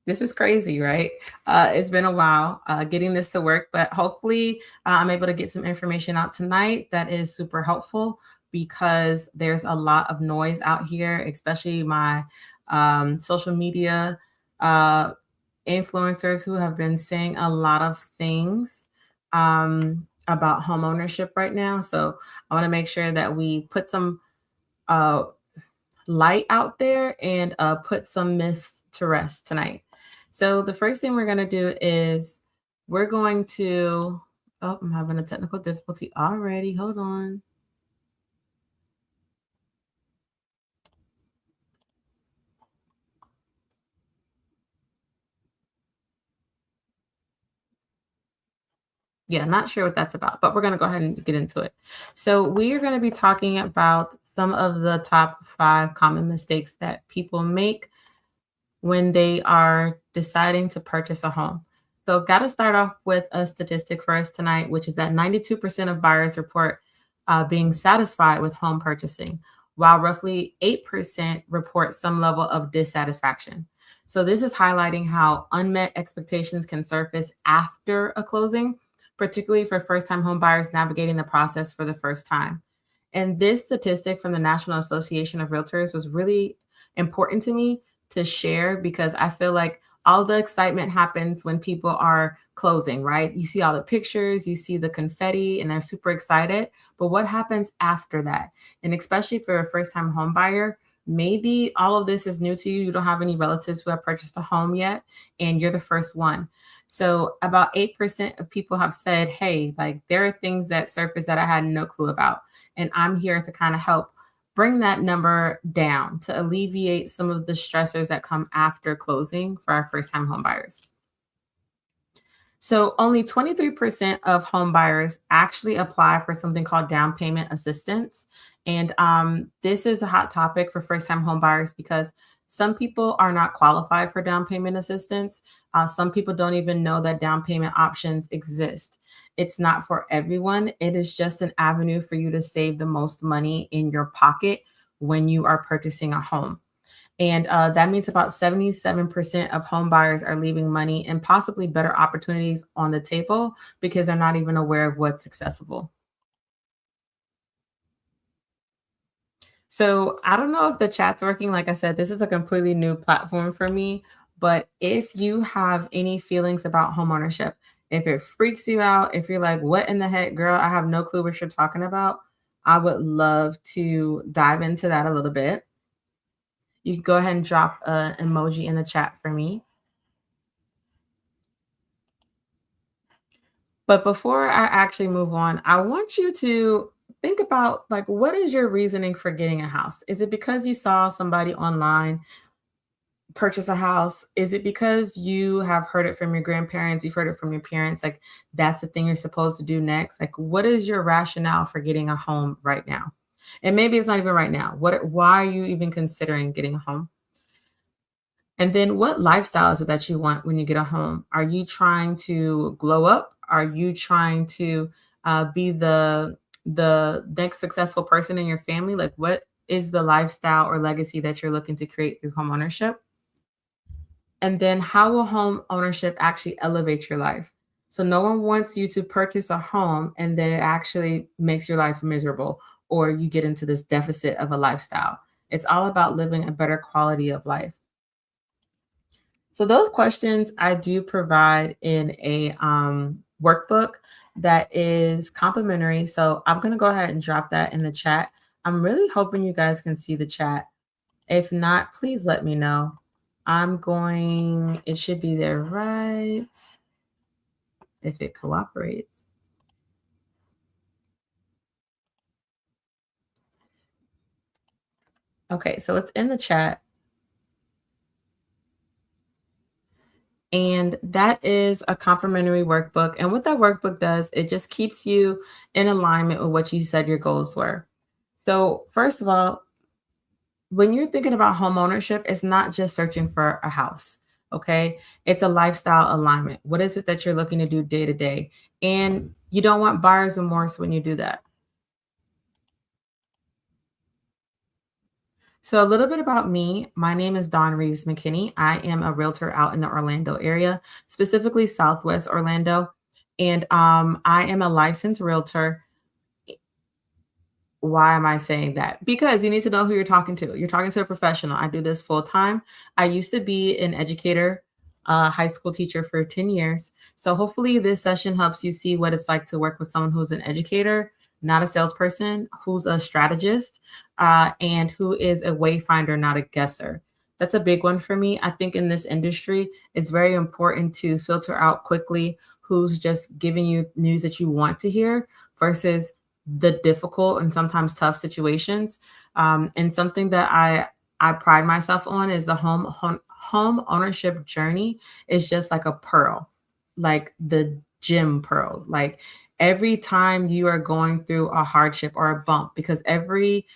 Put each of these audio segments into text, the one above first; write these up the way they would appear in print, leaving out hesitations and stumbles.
This is crazy, right? It's been a while getting this to work, but hopefully I'm able to get some information out tonight that is super helpful because there's a lot of noise out here, especially my social media uh, influencers who have been saying a lot of things about home ownership right now. So I want to make sure that we put some uh, light out there and put some myths to rest tonight. So the first thing we're going to do is we're going to, oh, I'm having a technical difficulty already. Hold on. Yeah, not sure what that's about, but we're going to go ahead and get into it. So, we are going to be talking about some of the top 5 common mistakes that people make when they are deciding to purchase a home. So, got to start off with a statistic for us tonight, which is that 92% of buyers report being satisfied with home purchasing, while roughly 8% report some level of dissatisfaction. So, this is highlighting how unmet expectations can surface after a closing, particularly for first time home buyers navigating the process for the first time. And this statistic from the National Association of Realtors was really important to me to share because I feel like all the excitement happens when people are closing, right? You see all the pictures, you see the confetti, and they're super excited. But what happens after that? And especially for a first time home buyer, maybe all of this is new to you. You don't have any relatives who have purchased a home yet, and you're the first one. So, about 8% of people have said, hey, like there are things that surface that I had no clue about. And I'm here to kind of help bring that number down to alleviate some of the stressors that come after closing for our first time home buyers. So only 23% of home buyers actually apply for something called down payment assistance. And this is a hot topic for first time home buyers because some people are not qualified for down payment assistance. Some people don't even know that down payment options exist. It's not for everyone, it is just an avenue for you to save the most money in your pocket when you are purchasing a home. And that means about 77% of home buyers are leaving money and possibly better opportunities on the table because they're not even aware of what's accessible. So I don't know if the chat's working. Like I said, this is a completely new platform for me. But if you have any feelings about homeownership, if it freaks you out, if you're like, what in the heck, girl, I have no clue what you're talking about, I would love to dive into that a little bit. You can go ahead and drop an emoji in the chat for me. But before I actually move on, I want you to think about like what is your reasoning for getting a house? Is it because you saw somebody online purchase a house? Is it because you have heard it from your grandparents, you've heard it from your parents like that's the thing you're supposed to do next? Like what is your rationale for getting a home right now? And maybe it's not even right now. Why are you even considering getting a home? And then what lifestyle is it that you want when you get a home? Are you trying to glow up? Are you trying to be the next successful person in your family? Like what is the lifestyle or legacy that you're looking to create through home ownership? And then how will home ownership actually elevate your life? So no one wants you to purchase a home and then it actually makes your life miserable or you get into this deficit of a lifestyle. It's all about living a better quality of life. So those questions I do provide in a workbook that is complimentary. So I'm going to go ahead and drop that in the chat. I'm really hoping you guys can see the chat. If not, please let me know. It should be there, right? If it cooperates. Okay, so it's in the chat. And that is a complimentary workbook. And what that workbook does, it just keeps you in alignment with what you said your goals were. So, first of all, when you're thinking about home ownership, it's not just searching for a house. Okay. It's a lifestyle alignment. What is it that you're looking to do day to day? And you don't want buyer's remorse when you do that. So, a little bit about me. My name is Dawn Reeves McKinney. I am a realtor out in the Orlando area, specifically Southwest Orlando. And I am a licensed realtor. Why am I saying that? Because you need to know who you're talking to. You're talking to a professional. I do this full time. I used to be an educator, high school teacher for 10 years. So hopefully this session helps you see what it's like to work with someone who's an educator, not a salesperson, who's a strategist, and who is a wayfinder, not a guesser. That's a big one for me. I think in this industry, it's very important to filter out quickly who's just giving you news that you want to hear versus the difficult and sometimes tough situations. And something that I pride myself on is the home ownership journey is just like a pearl, like the gem pearl. Like every time you are going through a hardship or a bump, because every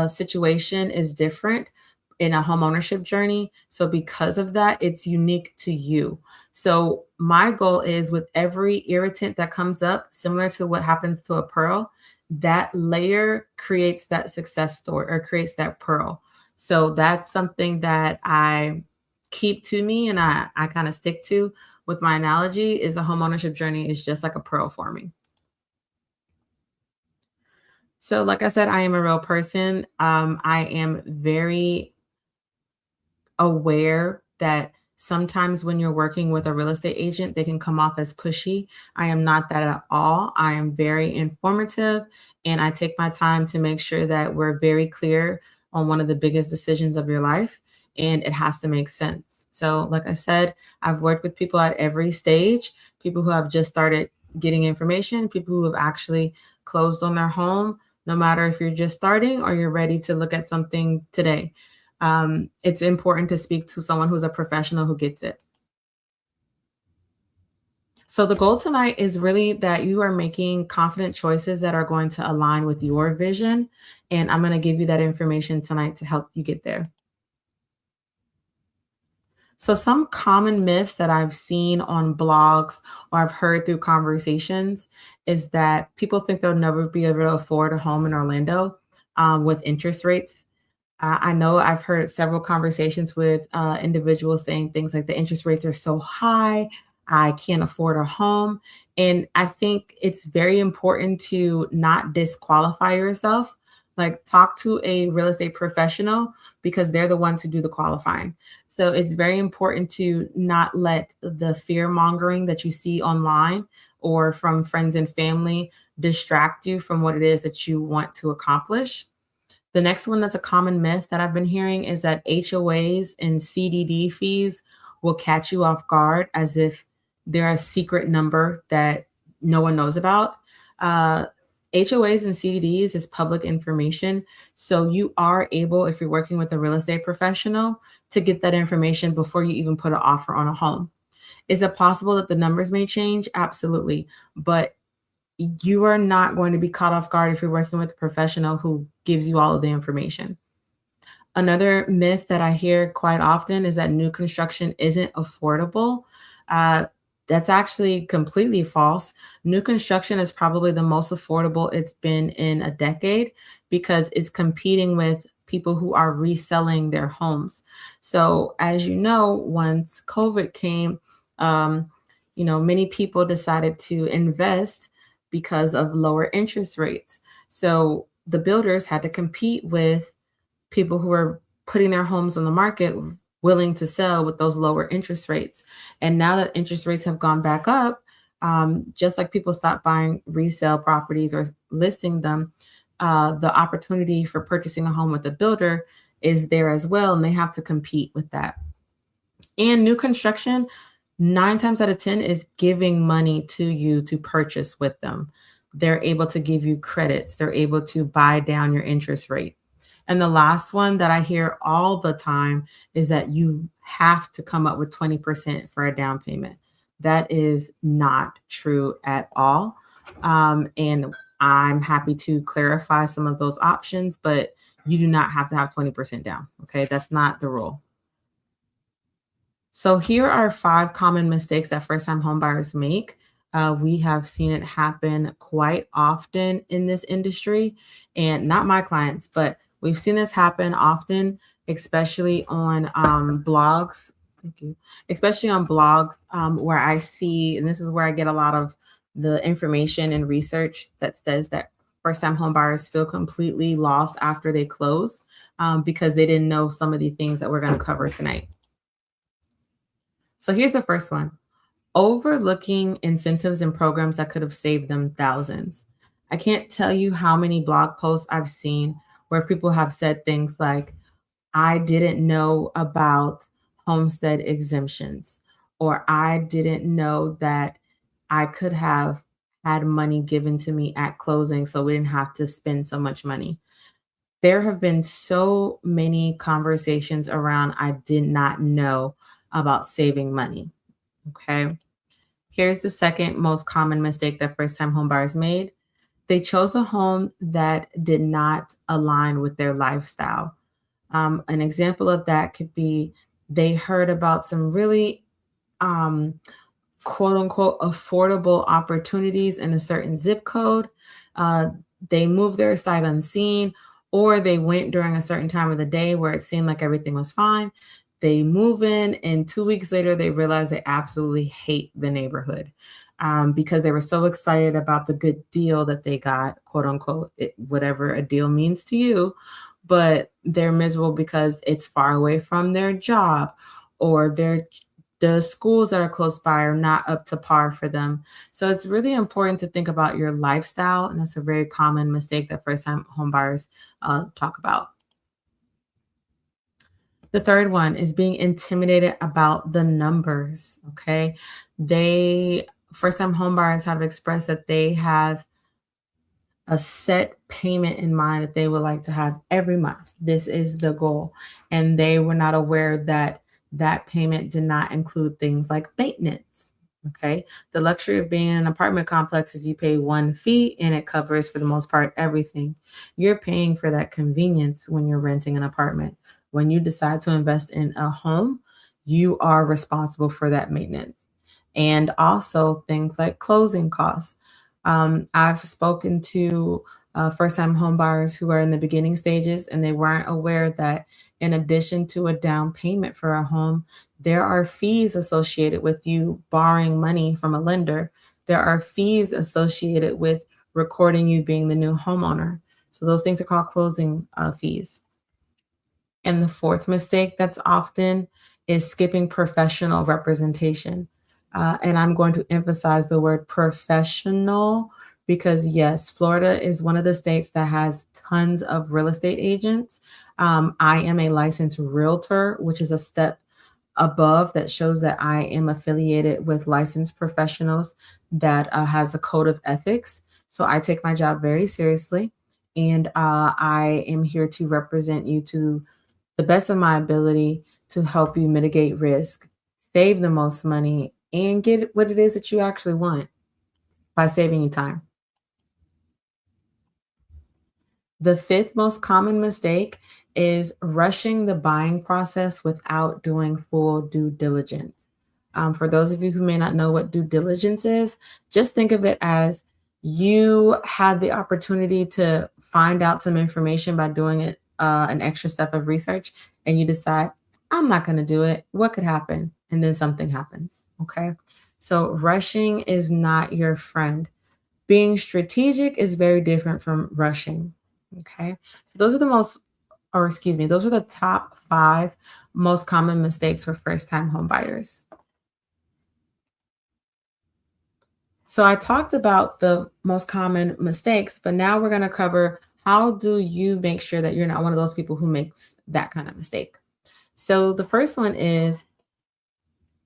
situation is different in a home ownership journey. So because of that, it's unique to you. So my goal is with every irritant that comes up, similar to what happens to a pearl, that layer creates that success story or creates that pearl. So that's something that I keep to me and I kind of stick to with my analogy is a home ownership journey is just like a pearl for me. So like I said, I am a real person. I am very aware that sometimes when you're working with a real estate agent, they can come off as pushy. I am not that at all. I am very informative and I take my time to make sure that we're very clear on one of the biggest decisions of your life and it has to make sense. So, like I said, I've worked with people at every stage, people who have just started getting information, people who have actually closed on their home, no matter if you're just starting or you're ready to look at something today. It's important to speak to someone who's a professional who gets it. So, the goal tonight is really that you are making confident choices that are going to align with your vision. And I'm going to give you that information tonight to help you get there. So, some common myths that I've seen on blogs or I've heard through conversations is that people think they'll never be able to afford a home in Orlando with interest rates. I know I've heard several conversations with individuals saying things like the interest rates are so high, I can't afford a home. And I think it's very important to not disqualify yourself. Like, talk to a real estate professional because they're the ones who do the qualifying. So it's very important to not let the fear mongering that you see online or from friends and family distract you from what it is that you want to accomplish. The next one that's a common myth that I've been hearing is that HOAs and CDD fees will catch you off guard as if they're a secret number that no one knows about. Uh, HOAs and CDDs is public information. So you are able, if you're working with a real estate professional, to get that information before you even put an offer on a home. Is it possible that the numbers may change? Absolutely. But you are not going to be caught off guard if you're working with a professional who gives you all of the information. Another myth that I hear quite often is that new construction isn't affordable. Uh, that's actually completely false. New construction is probably the most affordable it's been in a decade because it's competing with people who are reselling their homes. So, as you know, once COVID came, um, many people decided to invest because of lower interest rates. So the builders had to compete with people who are putting their homes on the market willing to sell with those lower interest rates. And now that interest rates have gone back up, just like people stopped buying resale properties or listing them, the opportunity for purchasing a home with a builder is there as well, and they have to compete with that. And new construction, 9 times out of 10 is giving money to you to purchase with them. They're able to give you credits. They're able to buy down your interest rate. And the last one that I hear all the time is that you have to come up with 20% for a down payment. That is not true at all. And I'm happy to clarify some of those options, but you do not have to have 20% down. Okay. That's not the rule. So here are 5 common mistakes that first-time homebuyers make. We have seen it happen quite often in this industry, and not my clients, but We've seen this happen often, especially on blogs. Thank you. Especially on blogs where I see, and this is where I get a lot of the information and research that says that first time home buyers feel completely lost after they close because they didn't know some of the things that we're going to cover tonight. So here's the first one: overlooking incentives and programs that could have saved them thousands. I can't tell you how many blog posts I've seen where people have said things like, I didn't know about homestead exemptions, or I didn't know that I could have had money given to me at closing so we didn't have to spend so much money. There have been so many conversations around I did not know about saving money. Okay. Here's the second most common mistake that first time homebuyers made. They chose a home that did not align with their lifestyle. An example of that could be they heard about some really um, quote unquote affordable opportunities in a certain zip code. Uh, they moved there sight unseen, or they went during a certain time of the day where it seemed like everything was fine. They move in, and 2 weeks later, they realize they absolutely hate the neighborhood because they were so excited about the good deal that they got, quote unquote, whatever a deal means to you. But they're miserable because it's far away from their job, or the schools that are close by are not up to par for them. So it's really important to think about your lifestyle. And that's a very common mistake that first time home buyers talk about. The third one is being intimidated about the numbers. Okay. First time home buyers have expressed that they have a set payment in mind that they would like to have every month. This is the goal. And they were not aware that that payment did not include things like maintenance. Okay. The luxury of being in an apartment complex is you pay one fee and it covers, for the most part, everything. You're paying for that convenience when you're renting an apartment. When you decide to invest in a home, you are responsible for that maintenance. And also things like closing costs. I've spoken to first time home buyers who are in the beginning stages and they weren't aware that in addition to a down payment for a home, there are fees associated with you borrowing money from a lender. There are fees associated with recording you being the new homeowner. So those things are called closing fees. And the fourth mistake that's often is skipping professional representation. And I'm going to emphasize the word professional because, yes, Florida is one of the states that has tons of real estate agents. I am a licensed realtor, which is a step above that shows that I am affiliated with licensed professionals that has a code of ethics. So I take my job very seriously. And I am here to represent you to the best of my ability to help you mitigate risk, save the most money, and get what it is that you actually want by saving you time. The fifth most common mistake is rushing the buying process without doing full due diligence. For those of you who may not know what due diligence is, just think of it as you had the opportunity to find out some information by doing it an extra step of research, and you decide, I'm not going to do it. What could happen? And then something happens. Okay. So rushing is not your friend. Being strategic is very different from rushing. Okay. So those are the top five most common mistakes for first time home buyers. So I talked about the most common mistakes, but now we're going to cover how do you make sure that you're not one of those people who makes that kind of mistake. So the first one is,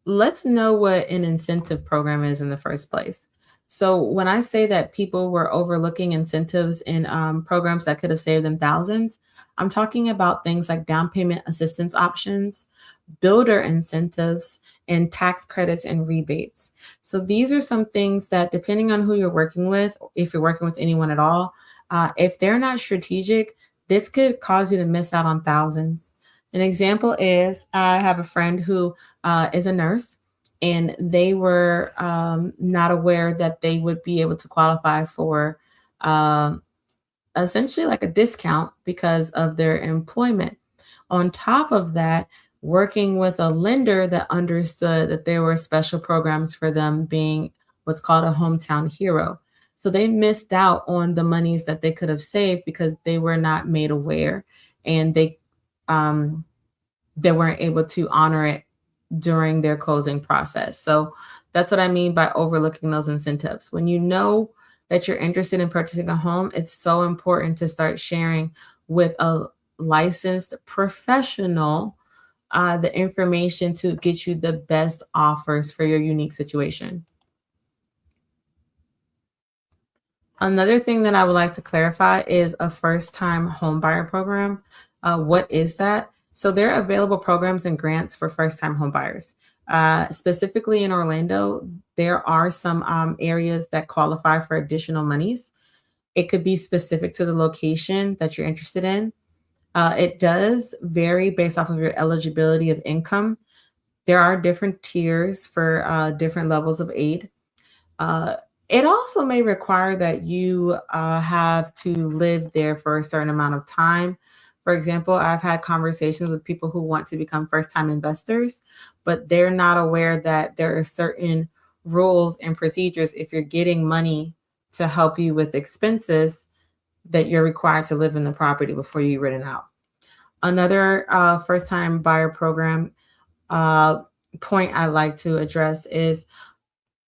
let's know what an incentive program is in the first place. So when I say that people were overlooking incentives in programs that could have saved them thousands, I'm talking about things like down payment assistance options, builder incentives, and tax credits and rebates. So these are some things that, depending on who you're working with, if you're working with anyone at all, if they're not strategic, this could cause you to miss out on thousands. An example is I have a friend who is a nurse, and they were not aware that they would be able to qualify for um, essentially like a discount because of their employment. On top of that, working with a lender that understood that there were special programs for them being what's called a hometown hero. So they missed out on the monies that they could have saved because they were not made aware and um, they weren't able to honor it during their closing process. So that's what I mean by overlooking those incentives. When you know that you're interested in purchasing a home, it's so important to start sharing with a licensed professional the information to get you the best offers for your unique situation. Another thing that I would like to clarify is a first time home buyer program. What is that? So there are available programs and grants for first time home buyers. Specifically in Orlando, there are some areas that qualify for additional monies. It could be specific to the location that you're interested in. It does vary based off of your eligibility of income. There are different tiers for different levels of aid. Uh, it also may require that you have to live there for a certain amount of time. For example, I've had conversations with people who want to become first time investors, but they're not aware that there are certain rules and procedures if you're getting money to help you with expenses that you're required to live in the property before you rent it out. Another first time buyer program uh, point I like to address is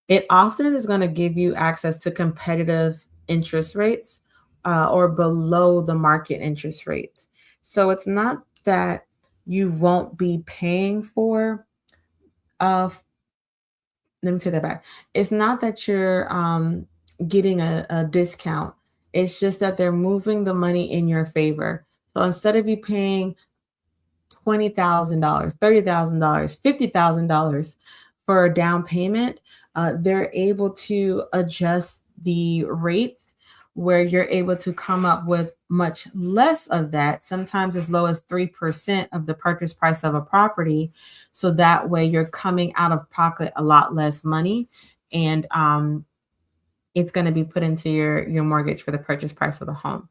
it often is going to give you access to competitive interest rates or below the market interest rates. So it's not that you won't be paying for, let me take that back. It's not that you're getting a discount. It's just that they're moving the money in your favor. So instead of you paying $20,000, $30,000, $50,000 for a down payment, they're able to adjust the rates where you're able to come up with much less of that, sometimes as low as 3% of the purchase price of a property. So that way you're coming out of pocket a lot less money. And it's going to be put into your mortgage for the purchase price of the home.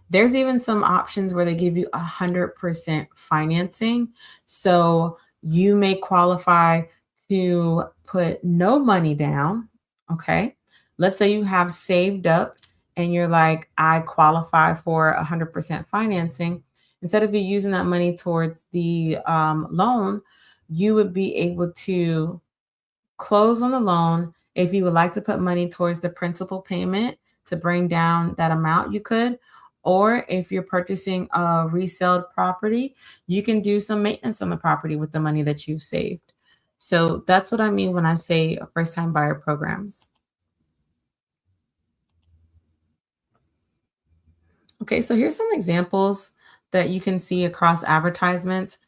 There's even some options where they give you 100% financing. So you may qualify to put no money down. Okay. Let's say you have saved up and you're like, I qualify for 100% financing. Instead of you using that money towards the loan, you would be able to close on the loan. If you would like to put money towards the principal payment to bring down that amount, you could. Or if you're purchasing a resale property, you can do some maintenance on the property with the money that you've saved. So that's what I mean when I say first time buyer programs. Okay, so here's some examples that you can see across advertisements.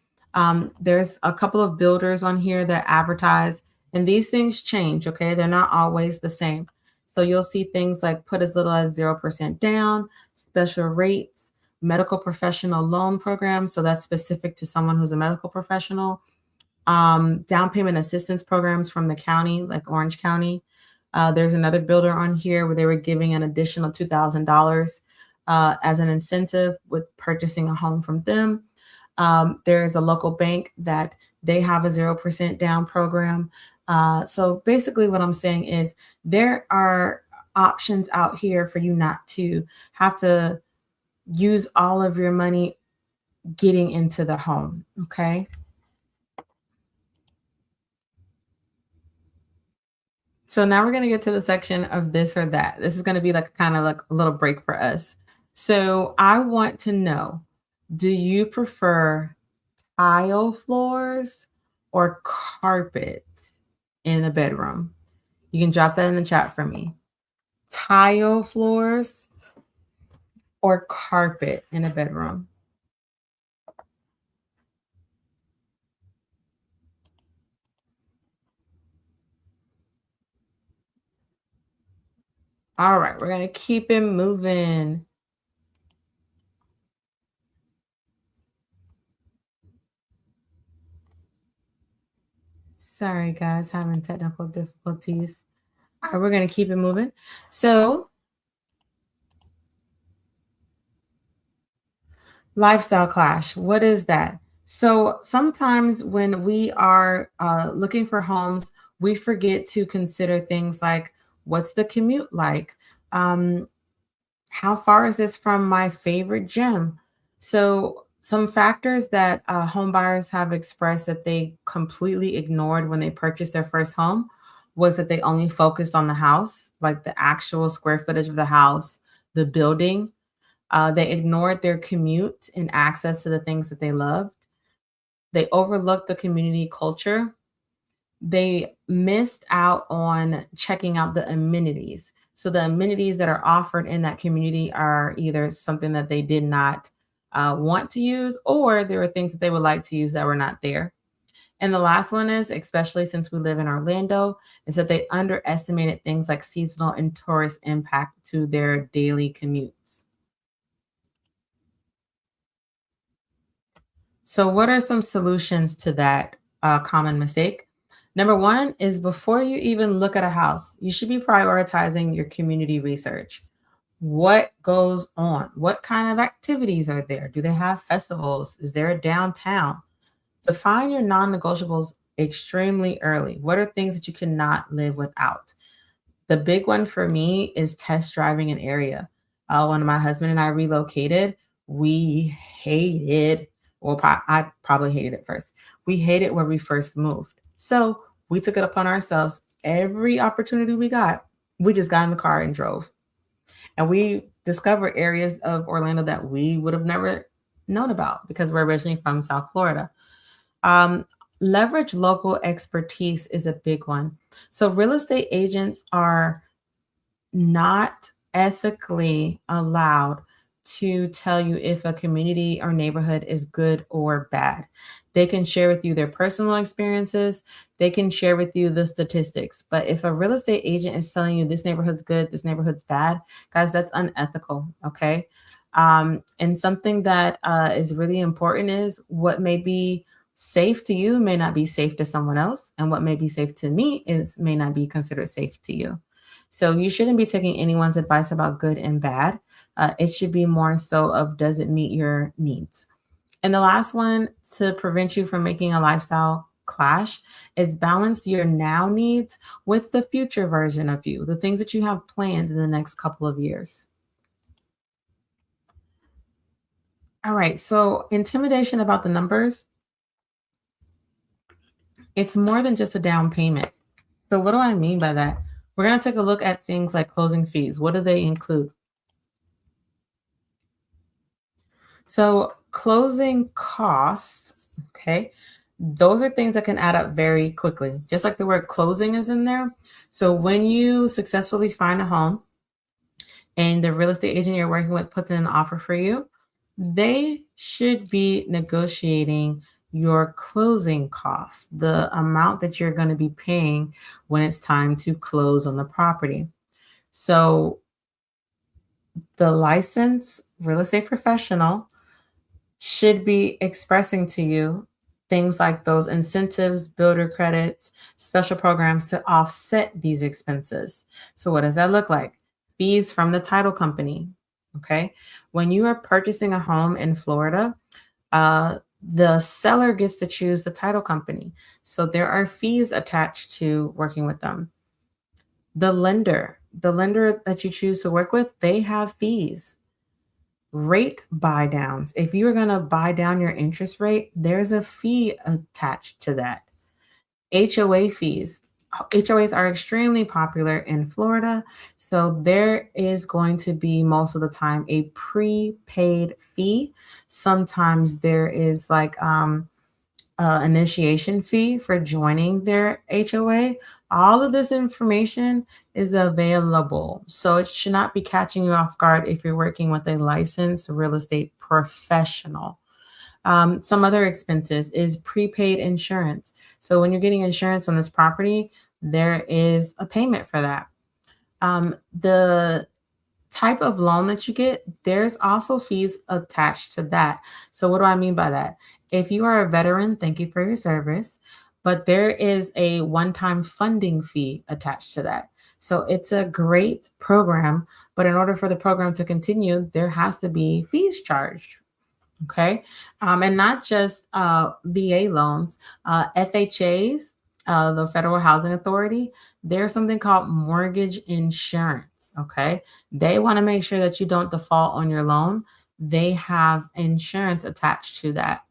There's a couple of builders on here that advertise, and these things change, okay? They're not always the same. So you'll see things like put as little as 0% down, special rates, medical professional loan programs. So that's specific to someone who's a medical professional. Down payment assistance programs from the county, like Orange County. There's another builder on here where they were giving an additional $2,000 as an incentive with purchasing a home from them. There is a local bank that they have a 0% down program. So basically, what I'm saying is there are options out here for you not to have to use all of your money getting into the home. Okay. So now we're going to get to the section of this or that. This is going to be like kind of like a little break for us. So I want to know, do you prefer tile floors or carpet in a bedroom? You can drop that in the chat for me. Tile floors or carpet in a bedroom? All right, we're going to keep it moving. Sorry, guys, having technical difficulties. All right, we're going to keep it moving. So Lifestyle clash. What is that? So sometimes when we are looking for homes, we forget to consider things like what's the commute like? Um, how far is this from my favorite gym? So, some factors that home buyers have expressed that they completely ignored when they purchased their first home was that they only focused on the house, like the actual square footage of the house, the building. They ignored their commute and access to the things that they loved. They overlooked the community culture. They missed out on checking out the amenities. So the amenities that are offered in that community are either something that they did not want to use, or there are things that they would like to use that were not there. And the last one is, especially since we live in Orlando, is that they underestimated things like seasonal and tourist impact to their daily commutes. So, what are some solutions to that common mistake? Number one is before you even look at a house, you should be prioritizing your community research. What goes on? What kind of activities are there? Do they have festivals? Is there a downtown? Define your non negotiables extremely early. What are things that you cannot live without? The big one for me is test driving an area. When my husband and I relocated, we hated, well, I probably hated it first. We hated where we first moved. So we took it upon ourselves. Every opportunity we got, we just got in the car and drove. And we discovered areas of Orlando that we would have never known about because we're originally from South Florida. Um, Leverage local expertise is a big one. So real estate agents are not ethically allowed to tell you if a community or neighborhood is good or bad. They can share with you their personal experiences, they can share with you the statistics. But if a real estate agent is telling you this neighborhood's good, this neighborhood's bad, guys, that's unethical. Okay. And something that is really important is what may be safe to you may not be safe to someone else, and what may be safe to me is may not be considered safe to you. So you shouldn't be taking anyone's advice about good and bad. It should be more so of does it meet your needs? And the last one to prevent you from making a lifestyle clash is balance your now needs with the future version of you, the things that you have planned in the next couple of years. All right. So intimidation about the numbers, it's more than just a down payment. So what do I mean by that? We're going to take a look at things like closing fees. What do they include? So closing costs, okay, those are things that can add up very quickly, just like the word closing is in there. So when you successfully find a home and the real estate agent you're working with puts in an offer for you, they should be negotiating your closing costs, the amount that you're going to be paying when it's time to close on the property. So the licensed real estate professional should be expressing to you things like those incentives, builder credits, special programs to offset these expenses. So, what does that look like? Fees from the title company. Okay. When you are purchasing a home in Florida, the seller gets to choose the title company. So, there are fees attached to working with them. The lender that you choose to work with, they have fees. Rate buy downs. If you are going to buy down your interest rate, there's a fee attached to that. HOA fees. HOAs are extremely popular in Florida. So there is going to be most of the time a prepaid fee. Sometimes there is like initiation fee for joining their HOA. All of this information is available. So it should not be catching you off guard if you're working with a licensed real estate professional. Some other expenses is prepaid insurance. So when you're getting insurance on this property, there is a payment for that. The type of loan that you get, there's also fees attached to that. So, what do I mean by that? If you are a veteran, thank you for your service, but there is a one time funding fee attached to that. So, it's a great program, but in order for the program to continue, there has to be fees charged. Okay. And not just VA loans, FHAs, the Federal Housing Authority, there's something called mortgage insurance. Okay. They want to make sure that you don't default on your loan. They have insurance attached to that.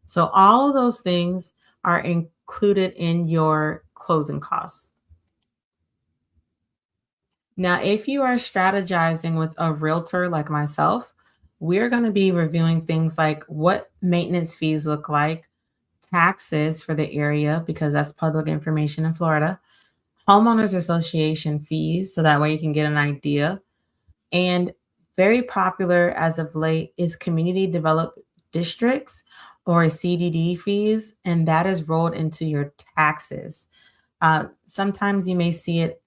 So all of those things are included in your closing costs. Now, if you are strategizing with a realtor like myself, we're going to be reviewing things like what maintenance fees look like, taxes for the area, because that's public information in Florida, homeowners association fees, so that way you can get an idea. And very popular as of late is community developed districts or CDD fees, and that is rolled into your taxes. Sometimes you may see it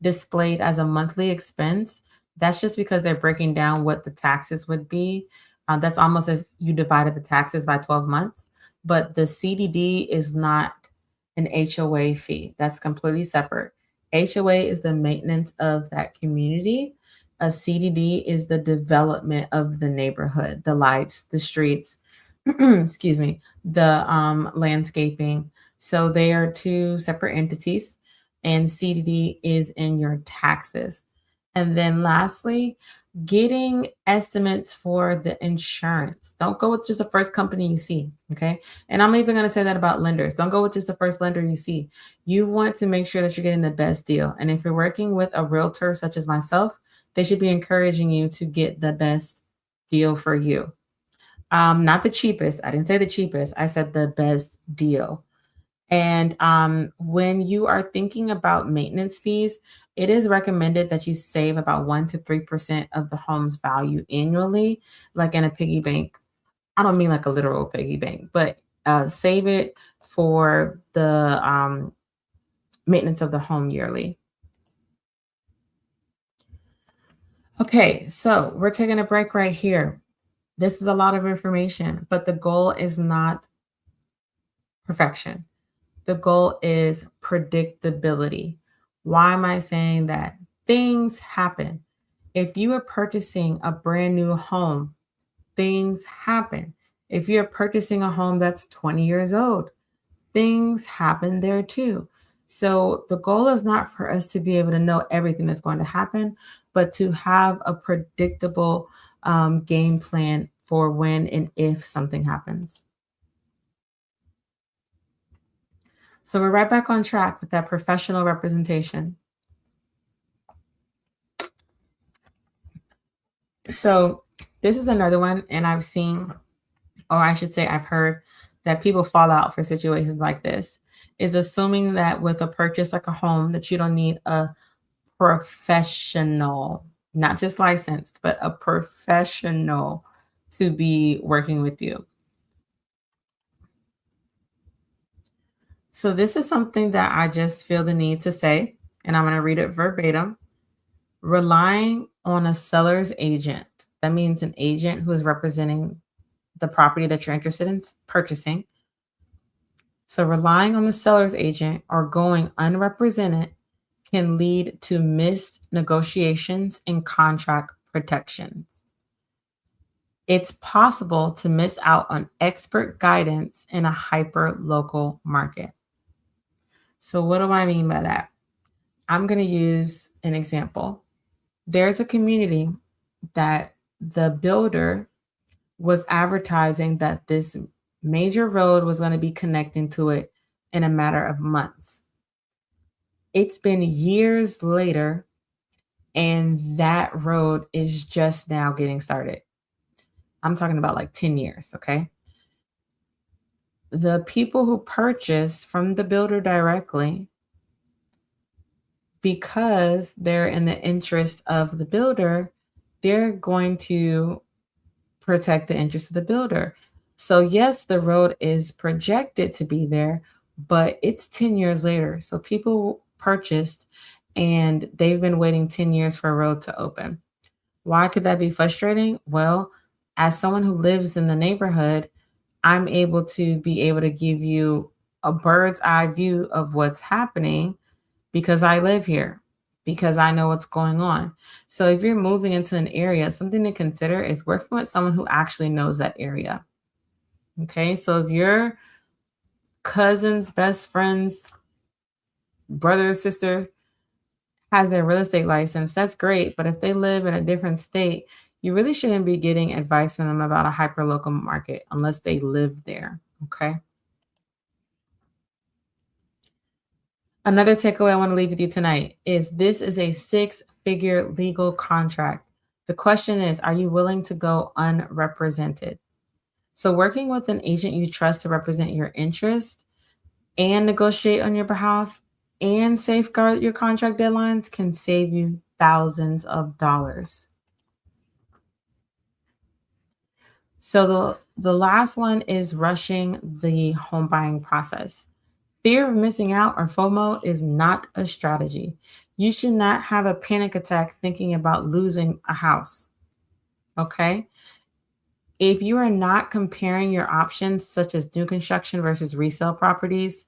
displayed as a monthly expense. That's just because they're breaking down what the taxes would be. That's almost if you divided the taxes by 12 months. But the CDD is not an HOA fee, that's completely separate. HOA is the maintenance of that community. A CDD is the development of the neighborhood, the lights, the streets, excuse me, the landscaping. So they are two separate entities, and CDD is in your taxes. And then lastly, getting estimates for the insurance. Don't go with just the first company you see. Okay. And I'm even going to say that about lenders. Don't go with just the first lender you see. You want to make sure that you're getting the best deal. And if you're working with a realtor such as myself, they should be encouraging you to get the best deal for you. Not the cheapest. I didn't say the cheapest. I said the best deal. And when you are thinking about maintenance fees, it is recommended that you save about 1 to 3% of the home's value annually, like in a piggy bank. I don't mean like a literal piggy bank, but save it for the maintenance of the home yearly. Okay, so we're taking a break right here. This is a lot of information, but the goal is not perfection. The goal is predictability. Why am I saying that? Things happen. If you are purchasing a brand new home, things happen. If you're purchasing a home that's 20 years old, things happen there too. So the goal is not for us to be able to know everything that's going to happen, but to have a predictable game plan for when and if something happens. So we're right back on track with that professional representation. So this is another one, and I've seen, or I should say, I've heard that people fall out for situations like this. Is assuming that with a purchase like a home, that you don't need a professional, not just licensed, but a professional to be working with you. So this is something that I just feel the need to say, and I'm going to read it verbatim. Relying on a seller's agent. That means an agent who is representing the property that you're interested in purchasing. So relying on the seller's agent or going unrepresented can lead to missed negotiations and contract protections. It's possible to miss out on expert guidance in a hyper local market. So, what do I mean by that? I'm going to use an example. There's a community that the builder was advertising that this major road was going to be connecting to it in a matter of months. It's been years later, and that road is just now getting started. I'm talking about like 10 years, okay? The people who purchased from the builder directly, because they're in the interest of the builder, they're going to protect the interest of the builder. So, yes, the road is projected to be there, but it's 10 years later. So, people purchased and they've been waiting 10 years for a road to open. Why could that be frustrating? Well, as someone who lives in the neighborhood, I'm able to be able to give you a bird's eye view of what's happening because I live here, because I know what's going on. So if you're moving into an area, something to consider is working with someone who actually knows that area. Okay. So if your cousin's best friend's brother or sister has their real estate license, that's great. But if they live in a different state, you really shouldn't be getting advice from them about a hyperlocal market unless they live there. Okay. Another takeaway I want to leave with you tonight is this is a six-figure legal contract. The question is, are you willing to go unrepresented? So, working with an agent you trust to represent your interest and negotiate on your behalf and safeguard your contract deadlines can save you thousands of dollars. So, the last one is rushing the home buying process. Fear of missing out or FOMO is not a strategy. You should not have a panic attack thinking about losing a house. Okay. If you are not comparing your options, such as new construction versus resale properties,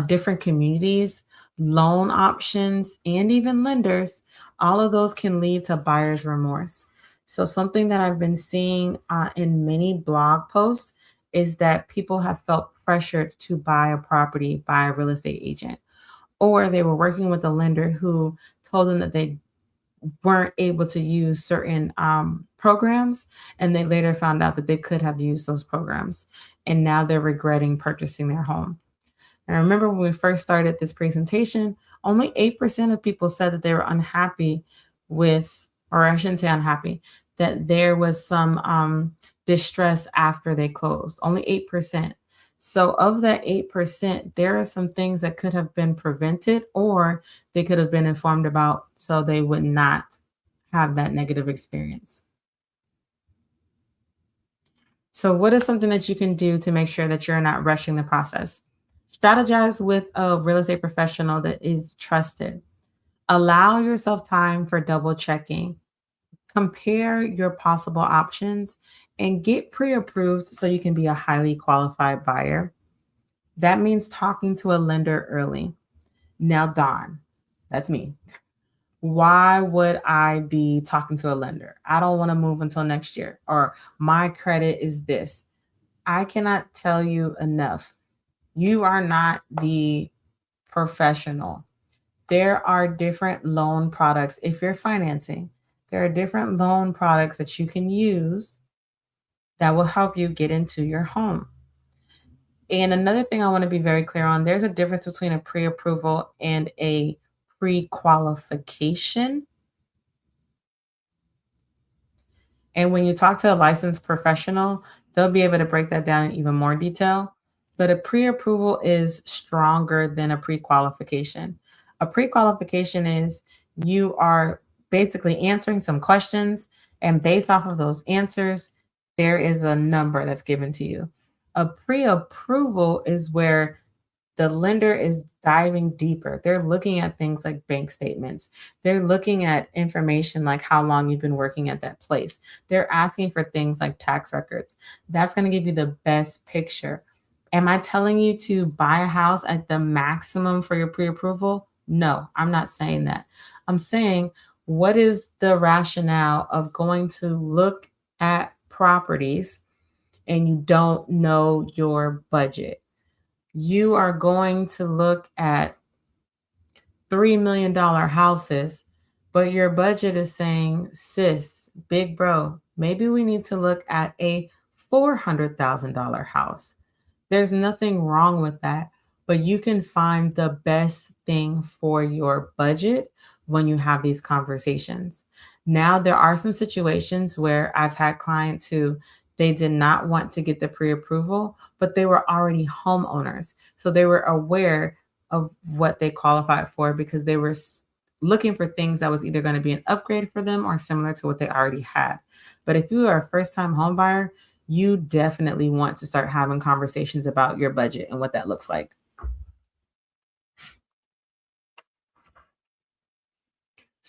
different communities, loan options, and even lenders, all of those can lead to buyer's remorse. So, something that I've been seeing in many blog posts is that people have felt pressured to buy a property by a real estate agent, or they were working with a lender who told them that they weren't able to use certain programs, and they later found out that they could have used those programs. And now they're regretting purchasing their home. And I remember when we first started this presentation, only 8% of people said that they were unhappy with, or I shouldn't say unhappy, that there was some distress after they closed. Only 8%. So, of that 8%, there are some things that could have been prevented or they could have been informed about so they would not have that negative experience. So, what is something that you can do to make sure that you're not rushing the process? Strategize with a real estate professional that is trusted. Allow yourself time for double checking. Compare your possible options and get pre approved so you can be a highly qualified buyer. That means talking to a lender early. Now, Don, that's me. Why would I be talking to a lender? I don't want to move until next year, or my credit is this. I cannot tell you enough. You are not the professional. There are different loan products. If you're financing, there are different loan products that you can use that will help you get into your home. And another thing I want to be very clear on, there's a difference between a pre approval and a pre qualification. And when you talk to a licensed professional, they'll be able to break that down in even more detail. But a pre approval is stronger than a pre qualification. A pre qualification is you are basically answering some questions, and based off of those answers, there is a number that's given to you. A pre approval is where the lender is diving deeper. They're looking at things like bank statements. They're looking at information like how long you've been working at that place. They're asking for things like tax records. That's going to give you the best picture. Am I telling you to buy a house at the maximum for your pre approval? No, I'm not saying that. I'm saying, what is the rationale of going to look at properties and you don't know your budget? You are going to look at $3 million houses, but your budget is saying, sis, big bro, maybe we need to look at a $400,000 house. There's nothing wrong with that, but you can find the best thing for your budget when you have these conversations. Now, there are some situations where I've had clients who they did not want to get the pre-approval, but they were already homeowners. So they were aware of what they qualified for because they were looking for things that was either going to be an upgrade for them or similar to what they already had. But if you are a first-time home buyer, you definitely want to start having conversations about your budget and what that looks like.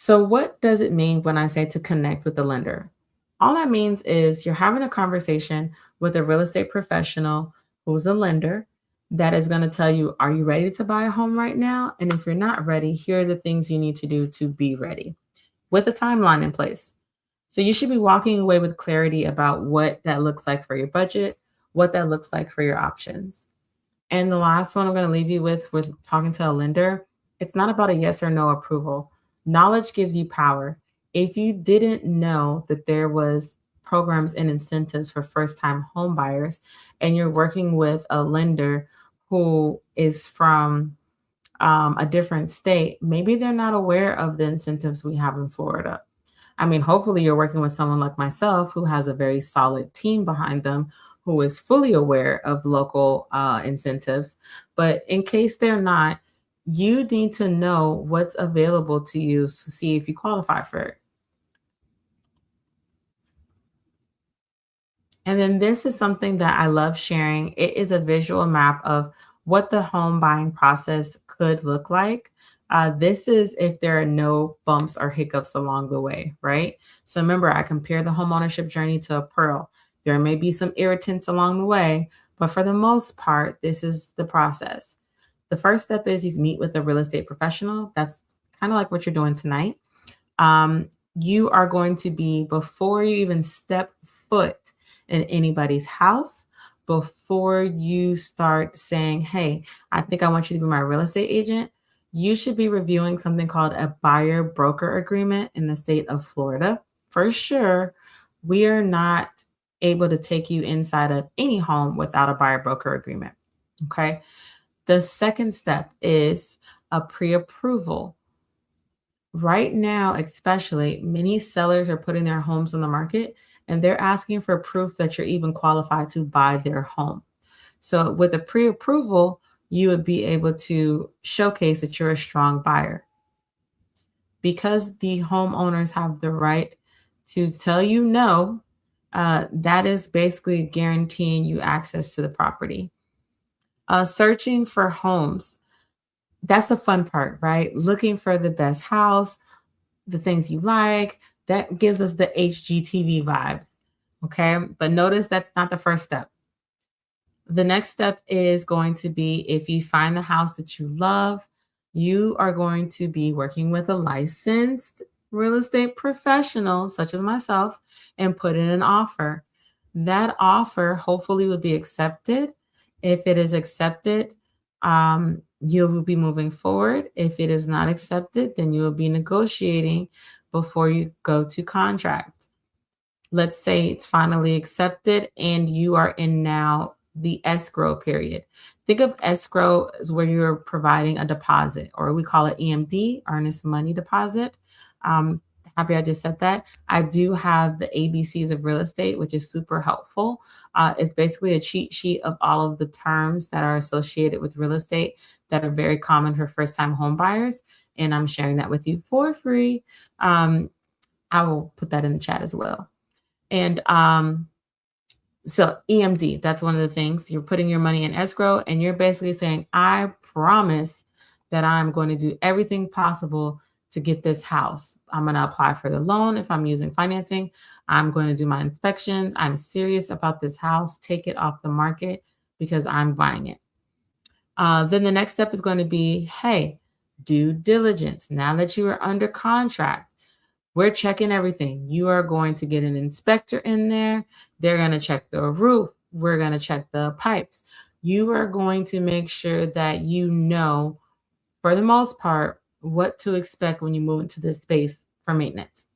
So, what does it mean when I say to connect with the lender? All that means is you're having a conversation with a real estate professional who's a lender. that is going to tell you, are you ready to buy a home right now? And if you're not ready, here are the things you need to do to be ready with a timeline in place. So you should be walking away with clarity about what that looks like for your budget, what that looks like for your options. And the last one I'm going to leave you with talking to a lender, it's not about a yes or no approval. Knowledge gives you power. If you didn't know that there was programs and incentives for first-time home buyers and you're working with a lender who is from a different state, maybe they're not aware of the incentives we have in Florida. I mean, hopefully, you're working with someone like myself who has a very solid team behind them who is fully aware of local incentives. But in case they're not, you need to know what's available to you to see if you qualify for it. And then this is something that I love sharing. It is a visual map of what the home buying process could look like. This is if there are no bumps or hiccups along the way, right? So remember, I compare the home ownership journey to a pearl. There may be some irritants along the way, but for the most part, this is the process. The first step is you meet with a real estate professional. That's kind of like what you're doing tonight. You are going to be, before you even step foot in anybody's house, before you start saying, hey, I think I want you to be my real estate agent, you should be reviewing something called a buyer broker agreement in the state of Florida. For sure, we are not able to take you inside of any home without a buyer broker agreement. Okay. The second step is a pre approval. Right now, especially, many sellers are putting their homes on the market and they're asking for proof that you're even qualified to buy their home. So, with a pre approval, you would be able to showcase that you're a strong buyer because the homeowners have the right to tell you no. That is basically guaranteeing you access to the property. Searching for homes, that's the fun part, right? Looking for the best house, the things you like. That gives us the HGTV vibe. Okay. But notice that's not the first step. The next step is going to be, if you find the house that you love, you are going to be working with a licensed real estate professional, such as myself, and put in an offer. That offer hopefully will be accepted. If it is accepted, you will be moving forward. If it is not accepted, then you will be negotiating before you go to contract. Let's say it's finally accepted and you are in now the escrow period. Think of escrow as where you're providing a deposit, or we call it EMD, earnest money deposit. Um, Happy I just said that. I do have the ABCs of real estate, which is super helpful. It's basically a cheat sheet of all of the terms that are associated with real estate that are very common for first time home buyers. And I'm sharing that with you for free. I will put that in the chat as well. And so EMD, that's one of the things. You're putting your money in escrow and you're basically saying, I promise that I'm going to do everything possible to get this house. I'm going to apply for the loan if I'm using financing. I'm going to do my inspections. I'm serious about this house. Take it off the market because I'm buying it. Then the next step is going to be, hey, due diligence. Now that you are under contract, we're checking everything. You are going to get an inspector in there. They're going to check the roof. We're going to check the pipes. You are going to make sure that you know, for the most part, what to expect when you move into this space for maintenance.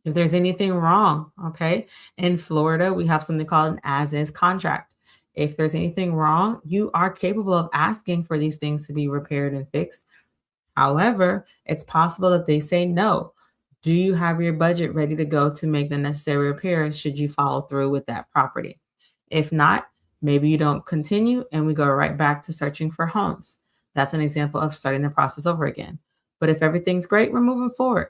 If there's anything wrong, okay, in Florida, we have something called an as is contract. If there's anything wrong, you are capable of asking for these things to be repaired and fixed. However, it's possible that they say no. Do you have your budget ready to go to make the necessary repairs should you follow through with that property? If not, maybe you don't continue and we go right back to searching for homes. That's an example of starting the process over again. But if everything's great, we're moving forward.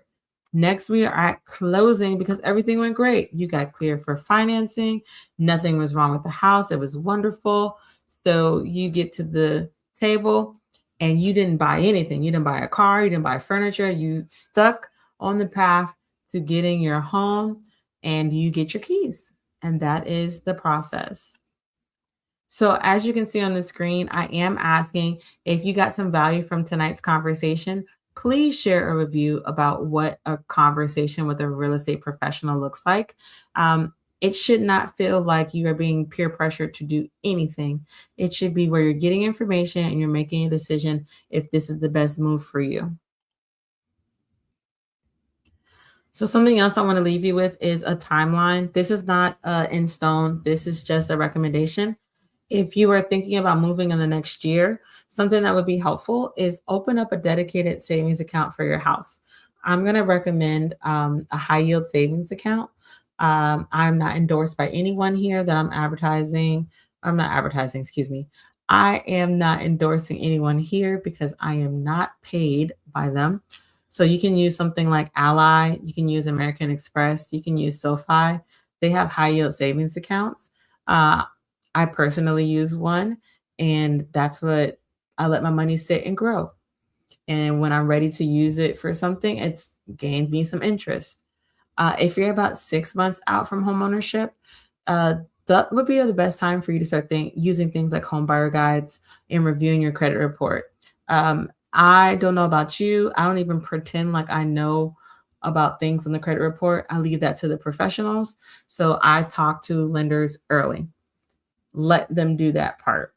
Next, we are at closing because everything went great. You got cleared for financing. Nothing was wrong with the house. It was wonderful. So you get to the table and you didn't buy anything. You didn't buy a car. You didn't buy furniture. You stuck on the path to getting your home and you get your keys. And that is the process. So, as you can see on the screen, I am asking if you got some value from tonight's conversation. Please share a review about what a conversation with a real estate professional looks like. It should not feel like you are being peer pressured to do anything. It should be where you're getting information and you're making a decision if this is the best move for you. So, something else I want to leave you with is a timeline. This is not in stone, this is just a recommendation. If you are thinking about moving in the next year, something that would be helpful is open up a dedicated savings account for your house. I'm going to recommend a high yield savings account. I'm not endorsed by anyone here that I'm advertising. I'm not advertising, excuse me. I am not endorsing anyone here because I am not paid by them. So you can use something like Ally, you can use American Express, you can use SoFi. They have high yield savings accounts. Uh, I personally use one, and that's what I let my money sit and grow. And when I'm ready to use it for something, it's gained me some interest. If you're about 6 months out from homeownership, uh, that would be the best time for you to start using things like home buyer guides and reviewing your credit report. I don't know about you. I don't even pretend like I know about things in the credit report. I leave that to the professionals. So I talk to lenders early, let them do that part.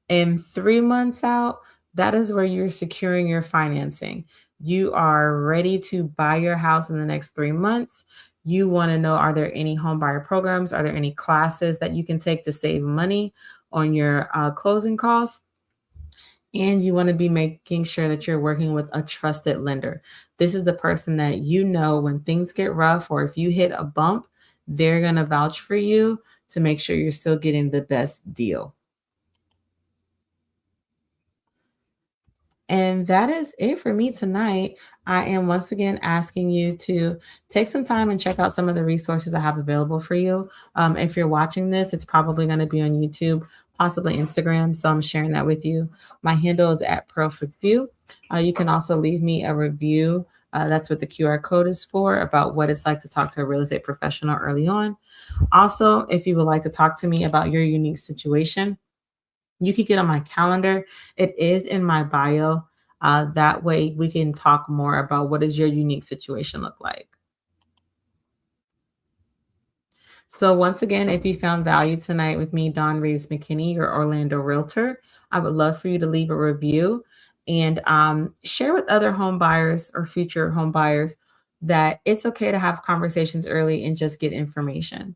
And 3 months out, that is where you're securing your financing. You are ready to buy your house in the next 3 months. You want to know, are there any home buyer programs? Are there any classes that you can take to save money on your closing costs? And you want to be making sure that you're working with a trusted lender. This is the person that you know when things get rough or if you hit a bump, they're going to vouch for you to make sure you're still getting the best deal. And that is it for me tonight. I am once again asking you to take some time and check out some of the resources I have available for you. If you're watching this, it's probably going to be on YouTube, possibly Instagram. So I'm sharing that with you. My handle is at Perfect View. You can also leave me a review. That's what the QR code is for, about what it's like to talk to a real estate professional early on. Also, if you would like to talk to me about your unique situation, you can get on my calendar. It is in my bio. That way we can talk more about what does your unique situation look like. So once again, if you found value tonight with me, Dawn Reeves McKinney, your Orlando realtor, I would love for you to leave a review and share with other home buyers or future home buyers that it's okay to have conversations early and just get information.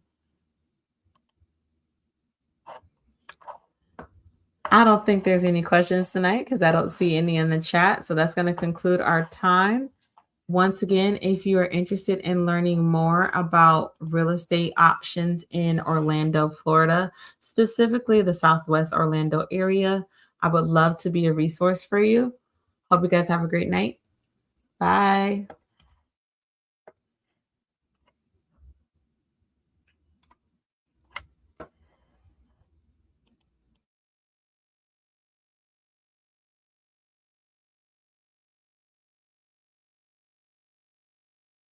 I don't think there's any questions tonight because I don't see any in the chat. So that's going to conclude our time. Once again, if you are interested in learning more about real estate options in Orlando, Florida, specifically the Southwest Orlando area, I would love to be a resource for you. Hope you guys have a great night. Bye.